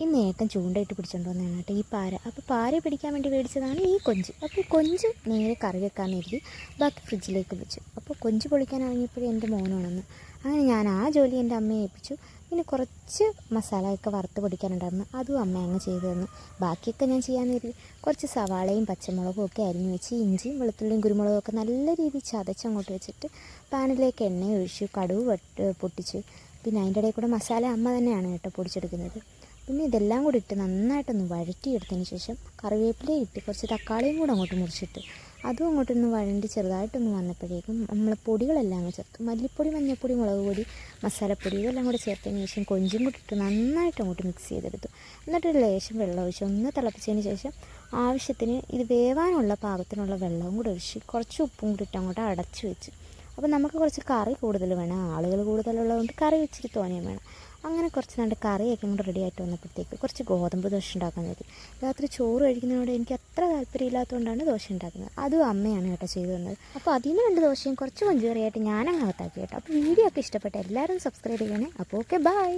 ഇന്ന് ഏട്ടൻ ചൂണ്ടയിട്ട് പിടിച്ചുകൊണ്ട് വന്നതാണ് കേട്ടോ ഈ പാര. അപ്പോൾ പാരയെ പിടിക്കാൻ വേണ്ടി മേടിച്ചതാണ് ഈ കൊഞ്ച്. അപ്പോൾ ഈ കൊഞ്ച് നേരെ കറി വെക്കാമെന്ന് കരുതി ബാക്കി ഫ്രിഡ്ജിലേക്ക് വെച്ചു. അപ്പോൾ കൊഞ്ച് പൊളിക്കാൻ ഇറങ്ങിയപ്പോഴും എൻ്റെ മോനാണെന്ന്. അങ്ങനെ ഞാൻ ആ ജോലി എൻ്റെ അമ്മയെ ഏൽപ്പിച്ചു. പിന്നെ കുറച്ച് മസാലയൊക്കെ വറുത്ത് പൊടിക്കാനുണ്ടായിരുന്നു, അതും അമ്മ അങ്ങ് ചെയ്തു തന്നു. ബാക്കിയൊക്കെ ഞാൻ ചെയ്യാൻ കരുതി കുറച്ച് സവാളയും പച്ചമുളകും ഒക്കെ അരിഞ്ഞു വെച്ച് ഇഞ്ചിയും വെളുത്തുള്ളിയും കുരുമുളകും ഒക്കെ നല്ല രീതിയിൽ ചതച്ചങ്ങോട്ട് വെച്ചിട്ട് പാനിലേക്ക് എണ്ണ ഒഴിച്ചു, കടുക് പൊട്ടിച്ച്. പിന്നെ അതിൻ്റെ ഇടയിൽ കൂടെ മസാല അമ്മ തന്നെയാണ് കേട്ടോ പൊടിച്ചെടുക്കുന്നത്. പിന്നെ ഇതെല്ലാം കൂടി ഇട്ട് നന്നായിട്ടൊന്ന് വഴറ്റിയെടുത്തതിന് ശേഷം കറിവേപ്പിലയും ഇട്ട് കുറച്ച് തക്കാളിയും കൂടെ അങ്ങോട്ട് മുറിച്ചിട്ട് അതും അങ്ങോട്ടൊന്ന് വഴണ്ടി ചെറുതായിട്ടൊന്ന് വന്നപ്പോഴേക്കും നമ്മൾ പൊടികളെല്ലാം അങ്ങ് ചേർത്ത് മല്ലിപ്പൊടി, മഞ്ഞൾപ്പൊടി, മുളക് പൊടി, മസാലപ്പൊടി ഇതെല്ലാം കൂടെ ചേർത്തതിന് ശേഷം കൊഞ്ചും കൂടി ഇട്ട് നന്നായിട്ട് അങ്ങോട്ട് മിക്സ് ചെയ്തെടുത്തു. എന്നിട്ടൊരു ലേശം വെള്ളം ഒഴിച്ച് ഒന്ന് തിളപ്പിച്ചതിന് ശേഷം ആവശ്യത്തിന് ഇത് വേവാനുള്ള പാകത്തിനുള്ള വെള്ളവും കൂടെ ഒഴിച്ച് കുറച്ച് ഉപ്പും കൂടി ഇട്ട് അങ്ങോട്ട് അടച്ചു വെച്ച്. അപ്പോൾ നമുക്ക് കുറച്ച് കറി കൂടുതൽ വേണം, ആളുകൾ കൂടുതലുള്ളതുകൊണ്ട് കറി വെച്ചിട്ട് തോന്നിയും വേണം. അങ്ങനെ കുറച്ച് നല്ല കറിയൊക്കെ കൊണ്ട് റെഡി ആയിട്ട് വന്നപ്പോഴത്തേക്ക് കുറച്ച് ഗോതമ്പ് ദോശ ഉണ്ടാക്കാൻ നോക്കി. രാത്രി ചോറ് കഴിക്കുന്നതിനോട് എനിക്ക് അത്ര താല്പര്യമില്ലാത്തതുകൊണ്ടാണ് ദോശ ഉണ്ടാക്കുന്നത്. അതും അമ്മയാണ് കേട്ടോ ചെയ്തു തന്നത്. അപ്പോൾ അതിന് 2 ദോശയും കുറച്ച് കൊഞ്ച് കറിയായിട്ട് ഞാനങ്ങ് അകത്താക്കി കേട്ടോ. അപ്പോൾ വീഡിയോ ഒക്കെ ഇഷ്ടപ്പെട്ട എല്ലാവരും സബ്സ്ക്രൈബ് ചെയ്യണേ. അപ്പോൾ ഓക്കെ, ബൈ.